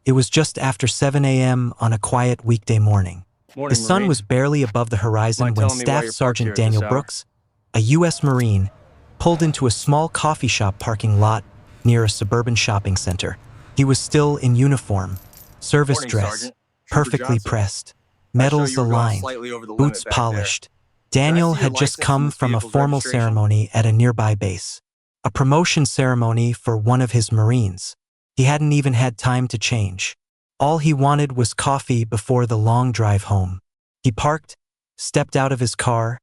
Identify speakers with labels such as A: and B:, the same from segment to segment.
A: It was just after 7 a.m. on a quiet weekday morning. The
B: Morning,
A: sun
B: Marine.
A: was barely above the horizon
B: Mind
A: when
B: telling me why
A: Staff
B: you're parked here
A: Sergeant
B: at this
A: Daniel
B: hour?
A: Brooks, a U.S. Marine, pulled into a small coffee shop parking lot near a suburban shopping center. He was still in uniform, service
B: Morning,
A: dress,
B: Sergeant. Trooper
A: perfectly
B: Johnson.
A: pressed,
B: I show
A: medals
B: you were going
A: aligned,
B: slightly over the
A: boots
B: limit back
A: polished.
B: there. Can I
A: Daniel
B: see your
A: had just
B: license and
A: come
B: this
A: from a
B: vehicle's
A: formal
B: registration?
A: ceremony at a nearby base, a promotion ceremony for one of his Marines. He hadn't even had time to change. All he wanted was coffee before the long drive home. He parked, stepped out of his car,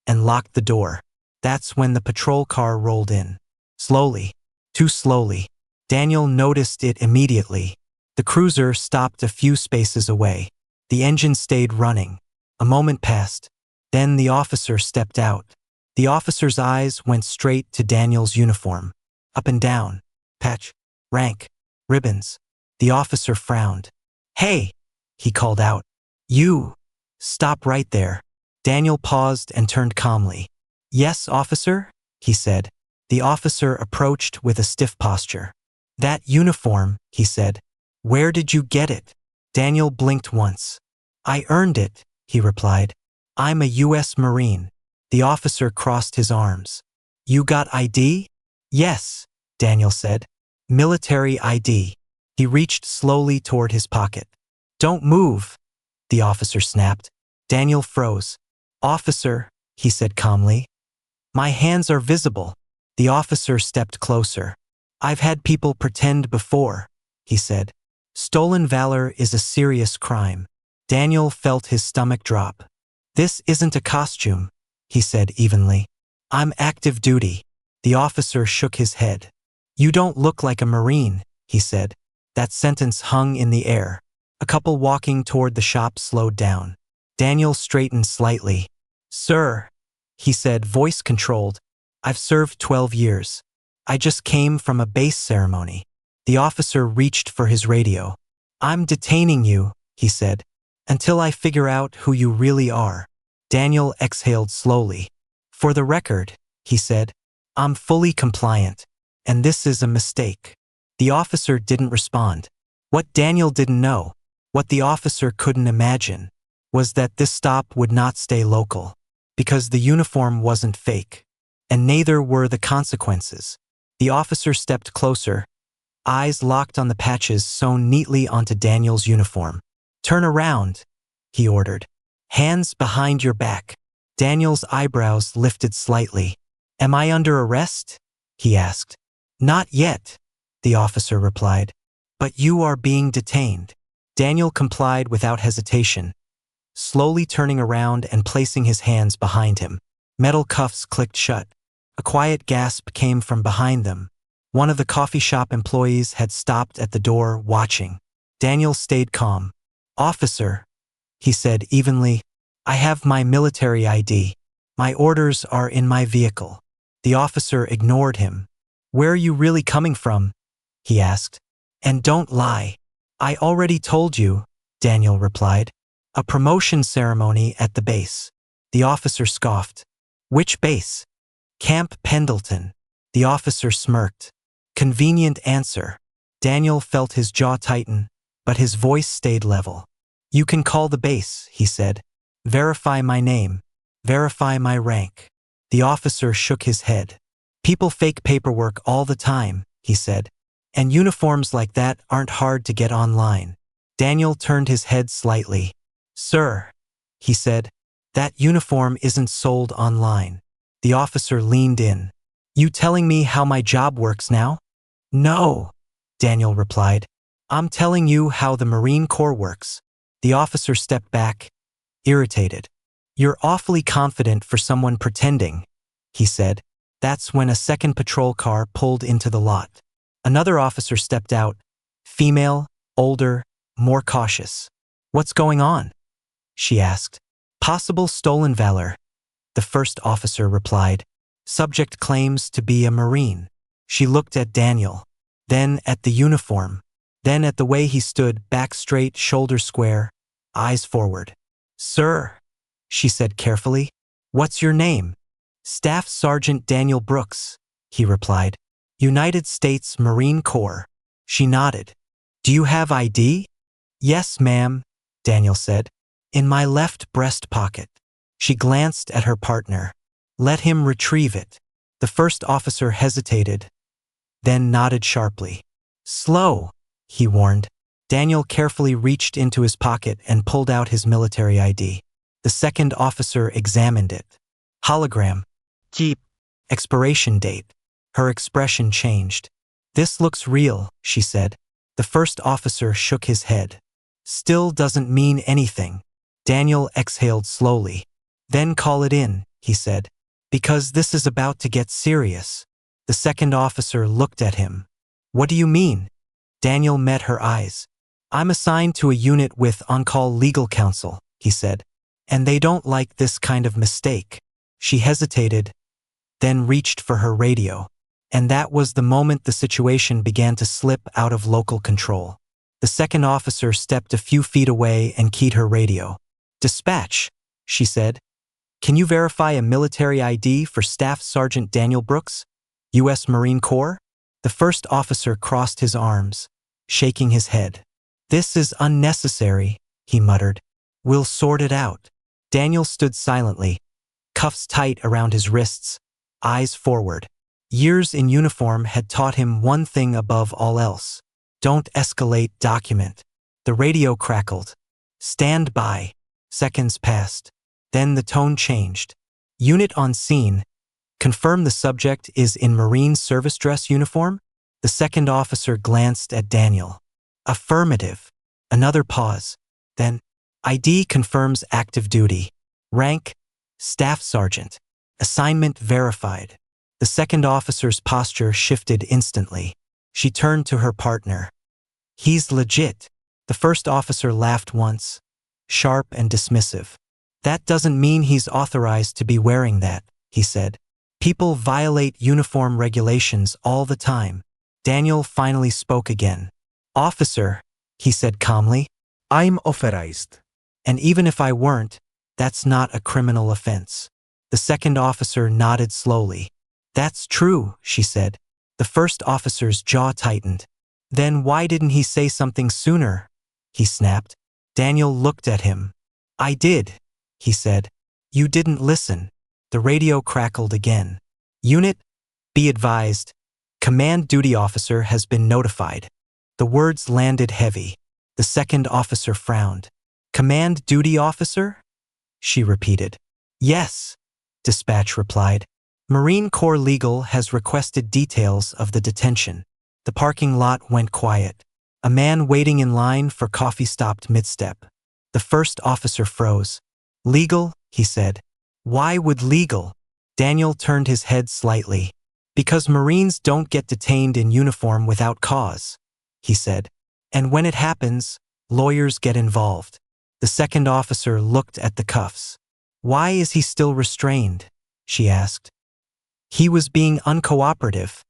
A: and locked the door. That's when the patrol car rolled in. Slowly, too slowly. Daniel noticed it immediately. The cruiser stopped a few spaces away. The engine stayed running. A moment passed. Then the officer stepped out. The officer's eyes went straight to Daniel's uniform. Up and down. Patch. Rank. Ribbons. The officer frowned. "Hey!" he called out. "You! Stop right there." Daniel paused and turned calmly. "Yes, officer?" he said. The officer approached with a stiff posture. "That uniform," he said. "Where did you get it?" Daniel blinked once. "I earned it," he replied. "I'm a U.S. Marine." The officer crossed his arms. "You got ID?" "Yes," Daniel said. "Military ID." He reached slowly toward his pocket. "Don't move," the officer snapped. Daniel froze. "Officer," he said calmly. "My hands are visible." The officer stepped closer. "I've had people pretend before," he said. "Stolen valor is a serious crime." Daniel felt his stomach drop. "This isn't a costume," he said evenly. "I'm active duty." The officer shook his head. "You don't look like a Marine," he said. That sentence hung in the air. A couple walking toward the shop slowed down. Daniel straightened slightly. "Sir," he said, voice controlled, "I've served 12 years. I just came from a base ceremony." The officer reached for his radio. "I'm detaining you," he said, "until I figure out who you really are." Daniel exhaled slowly. "For the record," he said, "I'm fully compliant, and this is a mistake." The officer didn't respond. What Daniel didn't know, what the officer couldn't imagine, was that this stop would not stay local, because the uniform wasn't fake, and neither were the consequences. The officer stepped closer, eyes locked on the patches sewn neatly onto Daniel's uniform. "Turn around," he ordered. "Hands behind your back." Daniel's eyebrows lifted slightly. "Am I under arrest?" he asked. "Not yet," the officer replied. "But you are being detained." Daniel complied without hesitation, slowly turning around and placing his hands behind him. Metal cuffs clicked shut. A quiet gasp came from behind them. One of the coffee shop employees had stopped at the door, watching. Daniel stayed calm. "Officer," he said evenly, "I have my military ID. My orders are in my vehicle." The officer ignored him. "Where are you really coming from?" he asked. "And don't lie." "I already told you," Daniel replied. "A promotion ceremony at the base." The officer scoffed. "Which base?" "Camp Pendleton." The officer smirked. "Convenient answer." Daniel felt his jaw tighten, but his voice stayed level. "You can call the base," he said. "Verify my name. Verify my rank." The officer shook his head. "People fake paperwork all the time," he said. "And uniforms like that aren't hard to get online." Daniel turned his head slightly. "Sir," he said, "that uniform isn't sold online." The officer leaned in. "You telling me how my job works now?" "No," Daniel replied. "I'm telling you how the Marine Corps works." The officer stepped back, irritated. "You're awfully confident for someone pretending," he said. That's when a second patrol car pulled into the lot. Another officer stepped out, female, older, more cautious. "What's going on?" she asked. "Possible stolen valor," the first officer replied. "Subject claims to be a Marine." She looked at Daniel, then at the uniform, then at the way he stood, back straight, shoulders square, eyes forward. "Sir," she said carefully, "what's your name?" "Staff Sergeant Daniel Brooks," he replied. "United States Marine Corps." She nodded. Do you have ID? Yes, ma'am, Daniel said. In my left breast pocket. She glanced at her partner. Let him retrieve it. The first officer hesitated, then nodded sharply. Slow, he warned. Daniel carefully reached into his pocket and pulled out his military ID. The second officer examined it. Hologram. Keep. Expiration date. Her expression changed. This looks real, she said. The first officer shook his head. Still doesn't mean anything. Daniel exhaled slowly. Then call it in, he said. Because this is about to get serious. The second officer looked at him. What do you mean? Daniel met her eyes. I'm assigned to a unit with on-call legal counsel, he said. And they don't like this kind of mistake. She hesitated, then reached for her radio. And that was the moment the situation began to slip out of local control. The second officer stepped a few feet away and keyed her radio. Dispatch, she said. Can you verify a military ID for Staff Sergeant Daniel Brooks, U.S. Marine Corps? The first officer crossed his arms, shaking his head. This is unnecessary, he muttered. We'll sort it out. Daniel stood silently, cuffs tight around his wrists, eyes forward. Years in uniform had taught him one thing above all else. Don't escalate document. The radio crackled. Stand by. Seconds passed. Then the tone changed. Unit on scene. Confirm the subject is in Marine service dress uniform? The second officer glanced at Daniel. Affirmative. Another pause. Then, ID confirms active duty. Rank, Staff Sergeant. Assignment verified. The second officer's posture shifted instantly. She turned to her partner. He's legit. The first officer laughed once, sharp and dismissive. That doesn't mean he's authorized to be wearing that, he said. People violate uniform regulations all the time. Daniel finally spoke again. Officer, he said calmly. I'm authorized. And even if I weren't, that's not a criminal offense. The second officer nodded slowly. That's true, she said. The first officer's jaw tightened. Then why didn't he say something sooner? He snapped. Daniel looked at him. I did, he said. You didn't listen. The radio crackled again. Unit, be advised. Command duty officer has been notified. The words landed heavy. The second officer frowned. Command duty officer? She repeated. Yes, dispatch replied. Marine Corps Legal has requested details of the detention. The parking lot went quiet. A man waiting in line for coffee stopped mid-step. The first officer froze. Legal, he said. Why would legal? Daniel turned his head slightly. Because Marines don't get detained in uniform without cause, he said. And when it happens, lawyers get involved. The second officer looked at the cuffs. Why is he still restrained? She asked. He was being uncooperative,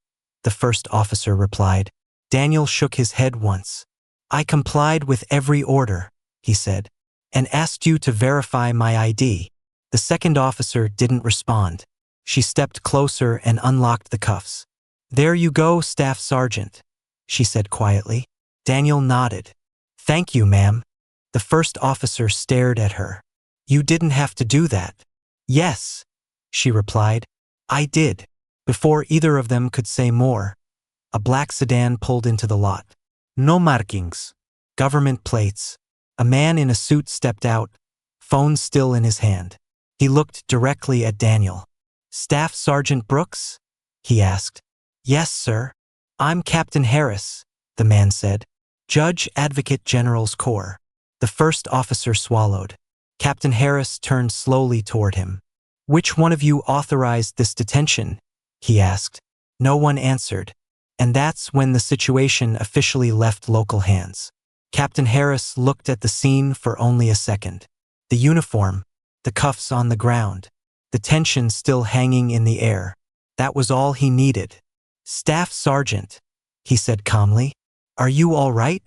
A: the first officer replied. Daniel shook his head once. I complied with every order, he said, and asked you to verify my ID. The second officer didn't respond. She stepped closer and unlocked the cuffs. There you go, Staff Sergeant, she said quietly. Daniel nodded. Thank you, ma'am. The first officer stared at her. You didn't have to do that. Yes, she replied. I did. Before either of them could say more, a black sedan pulled into the lot. No markings. Government plates. A man in a suit stepped out, phone still in his hand. He looked directly at Daniel. Staff Sergeant Brooks? He asked. Yes, sir. I'm Captain Harris, the man said. Judge Advocate General's Corps. The first officer swallowed. Captain Harris turned slowly toward him. Which one of you authorized this detention? He asked. No one answered. And that's when the situation officially left local hands. Captain Harris looked at the scene for only a second. The uniform, the cuffs on the ground, the tension still hanging in the air. That was all he needed. Staff Sergeant, he said calmly. Are you all right?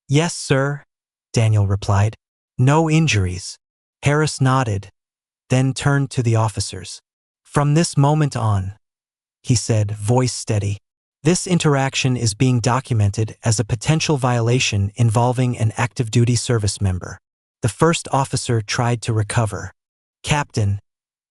A: Yes, sir, Daniel replied. No injuries. Harris nodded, then turned to the officers. From this moment on, he said, voice steady, This interaction is being documented as a potential violation involving an active duty service member. The first officer tried to recover. "Captain,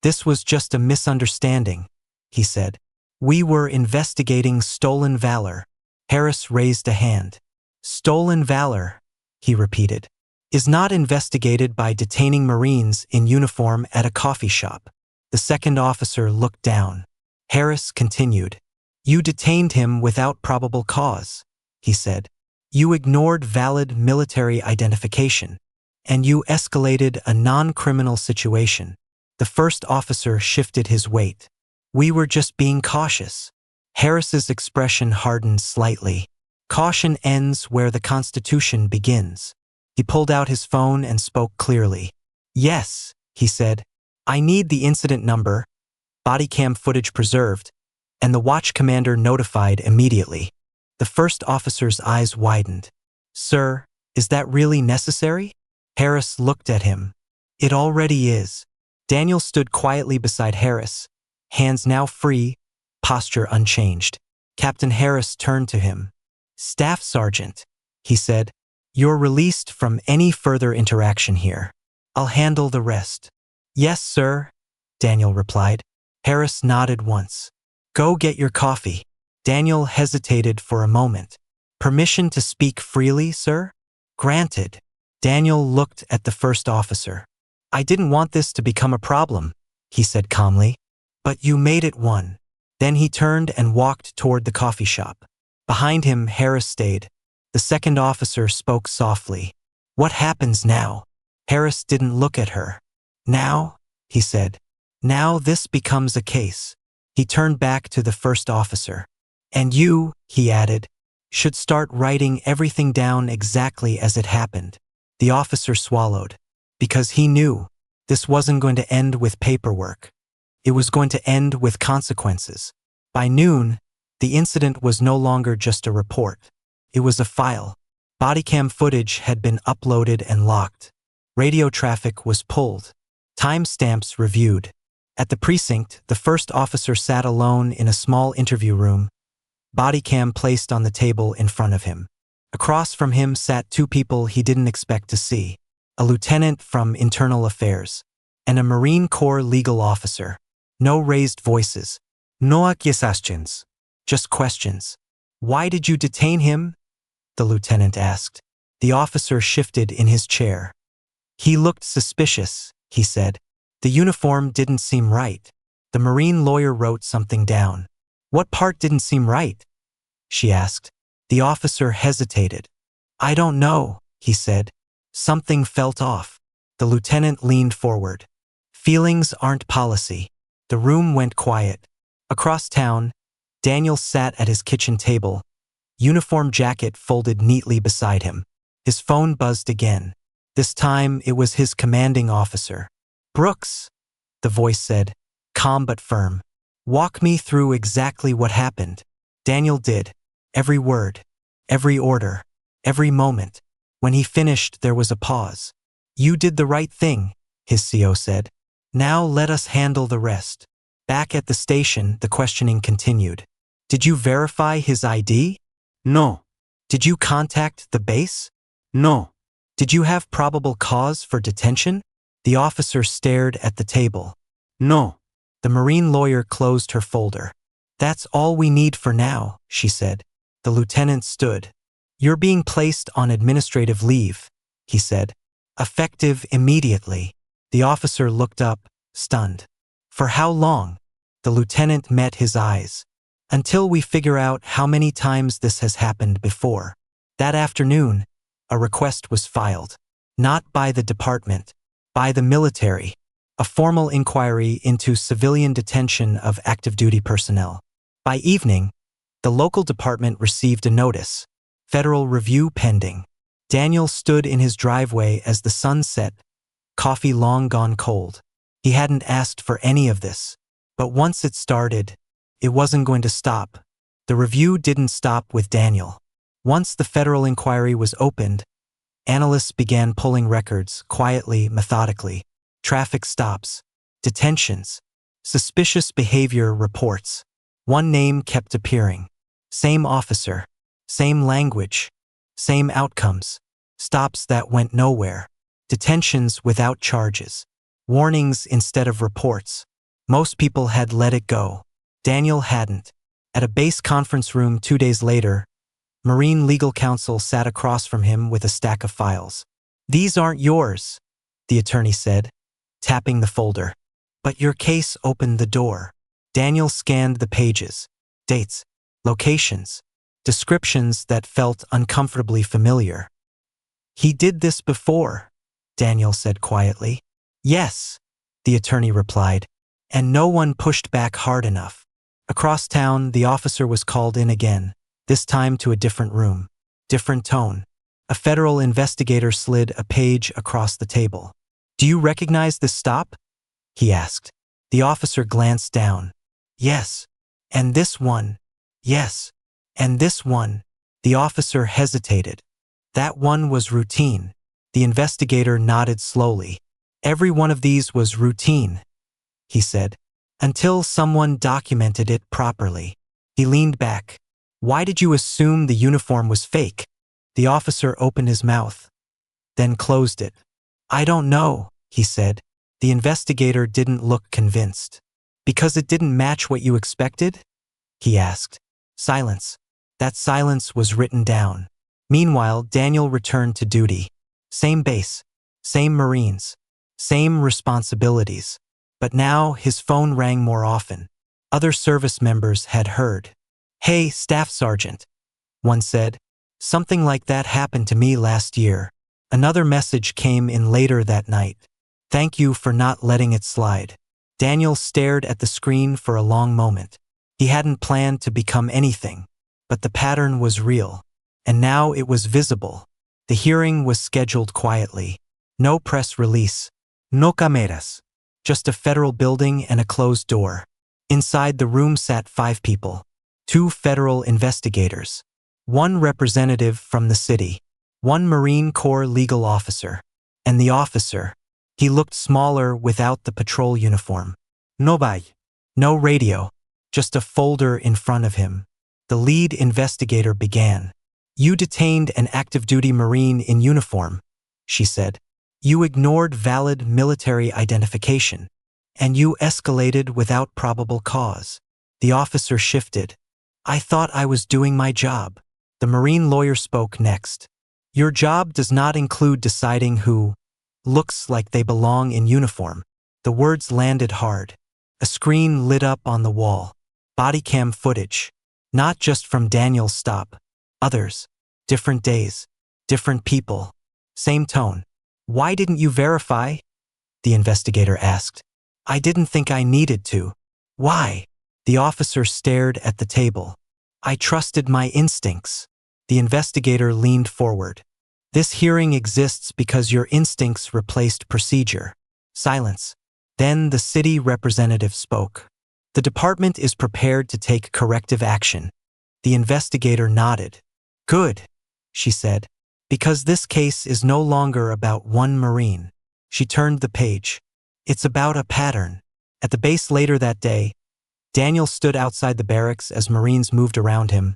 A: this was just a misunderstanding," he said. "We were investigating stolen valor." Harris raised a hand. "Stolen valor," he repeated, "is not investigated by detaining Marines in uniform at a coffee shop." The second officer looked down. Harris continued. "You detained him without probable cause," he said. "You ignored valid military identification, and you escalated a non-criminal situation." The first officer shifted his weight. "We were just being cautious." Harris's expression hardened slightly. "Caution ends where the Constitution begins." He pulled out his phone and spoke clearly. "Yes," he said. "I need the incident number, body cam footage preserved, and the watch commander notified immediately." The first officer's eyes widened. "Sir, is that really necessary?" Harris looked at him. "It already is." Daniel stood quietly beside Harris, hands now free, posture unchanged. Captain Harris turned to him. "Staff Sergeant," he said, "you're released from any further interaction here. I'll handle the rest." "Yes, sir," Daniel replied. Harris nodded once. "Go get your coffee." Daniel hesitated for a moment. "Permission to speak freely, sir?" "Granted." Daniel looked at the first officer. "I didn't want this to become a problem," he said calmly. "But you made it one." Then he turned and walked toward the coffee shop. Behind him, Harris stayed. The second officer spoke softly. "What happens now?" Harris didn't look at her. "Now," he said, "now this becomes a case." He turned back to the first officer. "And you," he added, "should start writing everything down exactly as it happened." The officer swallowed, because he knew this wasn't going to end with paperwork. It was going to end with consequences. By noon, the incident was no longer just a report. It was a file. Bodycam footage had been uploaded and locked. Radio traffic was pulled. Timestamps reviewed. At the precinct, the first officer sat alone in a small interview room, bodycam placed on the table in front of him. Across from him sat two people he didn't expect to see: a lieutenant from Internal Affairs and a Marine Corps legal officer. No raised voices. No accusations. Just questions. "Why did you detain him?" the lieutenant asked. The officer shifted in his chair. "He looked suspicious," he said. "The uniform didn't seem right." The Marine lawyer wrote something down. "What part didn't seem right?" she asked. The officer hesitated. "I don't know," he said. "Something felt off." The lieutenant leaned forward. "Feelings aren't policy." The room went quiet. Across town, Daniel sat at his kitchen table, uniform jacket folded neatly beside him. His phone buzzed again. This time it was his commanding officer. "Brooks," the voice said, calm but firm. "Walk me through exactly what happened." Daniel did. Every word, every order, every moment. When he finished, there was a pause. "You did the right thing," his CO said. "Now let us handle the rest." Back at the station, the questioning continued. "Did you verify his ID?" "No." "Did you contact the base?" "No." "Did you have probable cause for detention?" The officer stared at the table.
B: "No."
A: The Marine lawyer closed her folder. "That's all we need for now," she said. The lieutenant stood. "You're being placed on administrative leave," he said. "Effective immediately." The officer looked up, stunned. "For how long?" The lieutenant met his eyes. "Until we figure out how many times this has happened before." That afternoon, a request was filed. Not by the department, by the military. A formal inquiry into civilian detention of active duty personnel. By evening, the local department received a notice. Federal review pending. Daniel stood in his driveway as the sun set, coffee long gone cold. He hadn't asked for any of this. But once it started, it wasn't going to stop. The review didn't stop with Daniel. Once the federal inquiry was opened, analysts began pulling records, quietly, methodically. Traffic stops, detentions, suspicious behavior reports. One name kept appearing: Same officer. Same language. Same outcomes. Stops that went nowhere. Detentions without charges. Warnings instead of reports. Most people had let it go. Daniel hadn't. At a base conference room 2 days later, Marine legal counsel sat across from him with a stack of files. "These aren't yours," the attorney said, tapping the folder. "But your case opened the door." Daniel scanned the pages. Dates, locations, descriptions that felt uncomfortably familiar. "He did this before," Daniel said quietly. "Yes," the attorney replied, and no one pushed back hard enough. Across town, the officer was called in again, this time to a different room. Different tone. A federal investigator slid a page across the table. "Do you recognize this stop?" he asked. The officer glanced down. "Yes. And this one. Yes. And this one." The officer hesitated. "That one was routine." The investigator nodded slowly. "Every one of these was routine," he said, "until someone documented it properly." He leaned back. "Why did you assume the uniform was fake?" The officer opened his mouth, then closed it. "I don't know," he said. The investigator didn't look convinced. "Because it didn't match what you expected?" he asked. Silence. That silence was written down. Meanwhile, Daniel returned to duty. Same base, same Marines, same responsibilities. But now his phone rang more often. Other service members had heard. "Hey, Staff Sergeant," one said. "Something like that happened to me last year." Another message came in later that night. "Thank you for not letting it slide." Daniel stared at the screen for a long moment. He hadn't planned to become anything, but the pattern was real. And now it was visible. The hearing was scheduled quietly. No press release. No cameras. Just a federal building and a closed door. Inside the room sat 5 people. 2 federal investigators. 1 representative from the city. 1 Marine Corps legal officer. And the officer. He looked smaller without the patrol uniform. No badge. No radio. Just a folder in front of him. The lead investigator began. "You detained an active-duty Marine in uniform," she said. "You ignored valid military identification. And you escalated without probable cause." The officer shifted. "I thought I was doing my job." The Marine lawyer spoke next. "Your job does not include deciding who looks like they belong in uniform." The words landed hard. A screen lit up on the wall. Bodycam footage. Not just from Daniel's stop. Others. Different days. Different people. Same tone. "Why didn't you verify?" the investigator asked. "I didn't think I needed to." "Why?" The officer stared at the table. "I trusted my instincts." The investigator leaned forward. "This hearing exists because your instincts replaced procedure." Silence. Then the city representative spoke. "The department is prepared to take corrective action." The investigator nodded. "Good," she said, "because this case is no longer about one Marine." She turned the page. "It's about a pattern." At the base later that day, Daniel stood outside the barracks as Marines moved around him,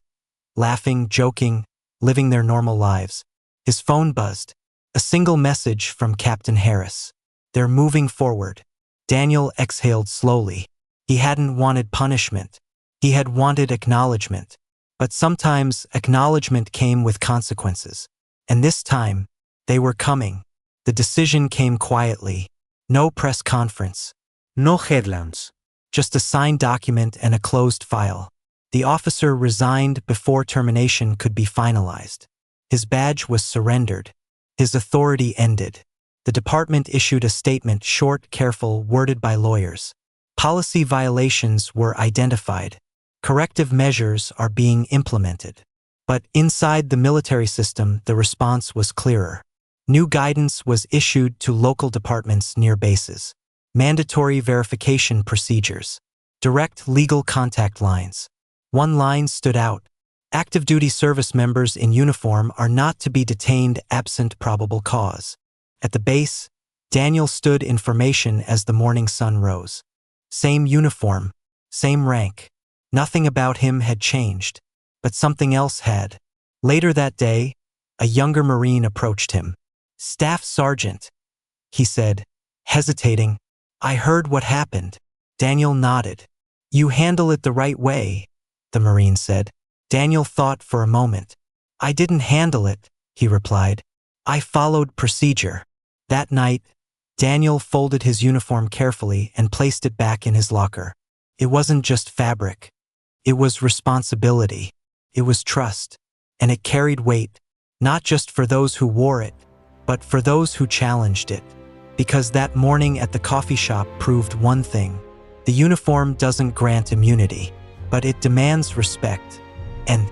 A: laughing, joking, living their normal lives. His phone buzzed. A single message from Captain Harris. "They're moving forward." Daniel exhaled slowly. He hadn't wanted punishment. He had wanted acknowledgement. But sometimes acknowledgement came with consequences. And this time, they were coming. The decision came quietly. No press conference. No headlines. Just a signed document and a closed file. The officer resigned before termination could be finalized. His badge was surrendered. His authority ended. The department issued a statement, short, careful, worded by lawyers. Policy violations were identified. Corrective measures are being implemented. But inside the military system, the response was clearer. New guidance was issued to local departments near bases. Mandatory verification procedures. Direct legal contact lines. One line stood out. Active duty service members in uniform are not to be detained absent probable cause. At the base, Daniel stood in formation as the morning sun rose. Same uniform, same rank. Nothing about him had changed. but something else had. Later that day, a younger Marine approached him. "Staff Sergeant," he said, hesitating. "I heard what happened." Daniel nodded. "You handle it the right way," the Marine said. Daniel thought for a moment. "I didn't handle it," he replied. "I followed procedure." That night, Daniel folded his uniform carefully and placed it back in his locker. It wasn't just fabric. It was responsibility. It was trust. And it carried weight, not just for those who wore it, but for those who challenged it. Because that morning at the coffee shop proved one thing. The uniform doesn't grant immunity, but it demands respect. And